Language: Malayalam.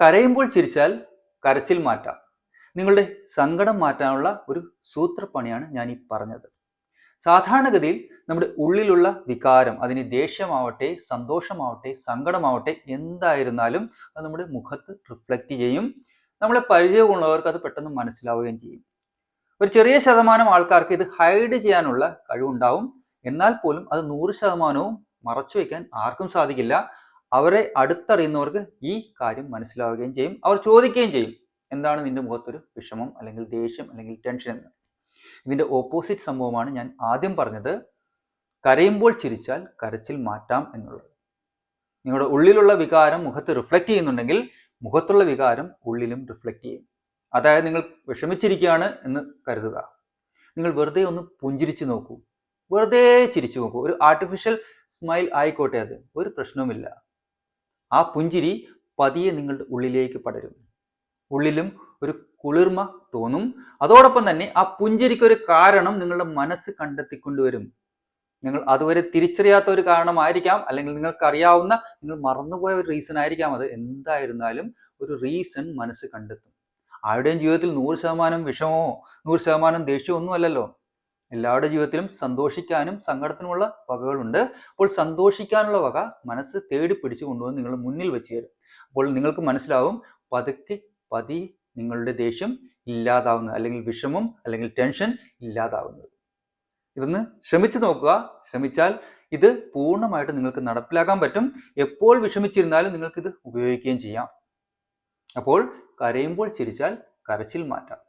കരയുമ്പോൾ ചിരിച്ചാൽ കരച്ചിൽ മാറ്റാം. നിങ്ങളുടെ സങ്കടം മാറ്റാനുള്ള ഒരു സൂത്രപ്പണിയാണ് ഞാൻ ഈ പറഞ്ഞത്. സാധാരണഗതിയിൽ നമ്മുടെ ഉള്ളിലുള്ള വികാരം, അതിന് ദേഷ്യമാവട്ടെ, സന്തോഷമാവട്ടെ, സങ്കടമാവട്ടെ, എന്തായിരുന്നാലും അത് നമ്മുടെ മുഖത്ത് റിഫ്ലക്റ്റ് ചെയ്യും. നമ്മളെ പരിചയമുള്ളവർക്ക് അത് പെട്ടെന്ന് മനസ്സിലാവുകയും ചെയ്യും. ഒരു ചെറിയ ശതമാനം ആൾക്കാർക്ക് ഇത് ഹൈഡ് ചെയ്യാനുള്ള കഴിവുണ്ടാവും. എന്നാൽ പോലും അത് 100% മറച്ചു വയ്ക്കാൻ ആർക്കും സാധിക്കില്ല. അവരെ അടുത്തറിയുന്നവർക്ക് ഈ കാര്യം മനസ്സിലാവുകയും ചെയ്യും. അവർ ചോദിക്കുകയും ചെയ്യും, എന്താണ് നിന്റെ മുഖത്തൊരു വിഷമം, അല്ലെങ്കിൽ ദേഷ്യം, അല്ലെങ്കിൽ ടെൻഷൻ എന്ന്. ഇതിൻ്റെ ഓപ്പോസിറ്റ് സംഭവമാണ് ഞാൻ ആദ്യം പറഞ്ഞത്. കരയുമ്പോൾ ചിരിച്ചാൽ കരച്ചിൽ മാറ്റാം എന്നുള്ളത്. നിങ്ങളുടെ ഉള്ളിലുള്ള വികാരം മുഖത്ത് റിഫ്ലക്റ്റ് ചെയ്യുന്നുണ്ടെങ്കിൽ മുഖത്തുള്ള വികാരം ഉള്ളിലും റിഫ്ലക്റ്റ് ചെയ്യും. അതായത് നിങ്ങൾ വിഷമിച്ചിരിക്കുകയാണ് എന്ന് കരുതുക. നിങ്ങൾ വെറുതെ ഒന്ന് പുഞ്ചിരിച്ചു നോക്കൂ. വെറുതെ ചിരിച്ചു നോക്കൂ. ഒരു ആർട്ടിഫിഷ്യൽ സ്മൈൽ ആയിക്കോട്ടെ, അത് ഒരു പ്രശ്നവുമില്ല. ആ പുഞ്ചിരി പതിയെ നിങ്ങളുടെ ഉള്ളിലേക്ക് പടരും. ഉള്ളിലും ഒരു കുളിർമ തോന്നും. അതോടൊപ്പം തന്നെ ആ പുഞ്ചിരിക്കൊരു കാരണം നിങ്ങളുടെ മനസ്സ് കണ്ടെത്തിക്കൊണ്ടുവരും. നിങ്ങൾ അതുവരെ തിരിച്ചറിയാത്ത ഒരു കാരണമായിരിക്കാം, അല്ലെങ്കിൽ നിങ്ങൾക്കറിയാവുന്ന, നിങ്ങൾ മറന്നുപോയ ഒരു റീസൺ ആയിരിക്കാം. അത് എന്തായിരുന്നാലും ഒരു റീസൺ മനസ്സ് കണ്ടെത്തും. ആരുടെയും ജീവിതത്തിൽ 100% വിഷമമോ 100% ദേഷ്യമോ ഒന്നും അല്ലല്ലോ. എല്ലാവരുടെ ജീവിതത്തിലും സന്തോഷിക്കാനും സങ്കടത്തിനുമുള്ള വകകളുണ്ട്. അപ്പോൾ സന്തോഷിക്കാനുള്ള വക മനസ്സ് തേടി പിടിച്ചു കൊണ്ടുവന്ന് നിങ്ങൾ മുന്നിൽ വെച്ച് തരും. അപ്പോൾ നിങ്ങൾക്ക് മനസ്സിലാവും പതിയെ നിങ്ങളുടെ ദേഷ്യം ഇല്ലാതാവുന്നത്, അല്ലെങ്കിൽ വിഷമം, അല്ലെങ്കിൽ ടെൻഷൻ ഇല്ലാതാവുന്നത്. ഇതൊന്ന് ശ്രമിച്ചു നോക്കുക. ശ്രമിച്ചാൽ ഇത് പൂർണ്ണമായിട്ട് നിങ്ങൾക്ക് നടപ്പിലാക്കാൻ പറ്റും. എപ്പോൾ വിഷമിച്ചിരുന്നാലും നിങ്ങൾക്കിത് ഉപയോഗിക്കുകയും ചെയ്യാം. അപ്പോൾ കരയുമ്പോൾ ചിരിച്ചാൽ കരച്ചിൽ മാറ്റാം.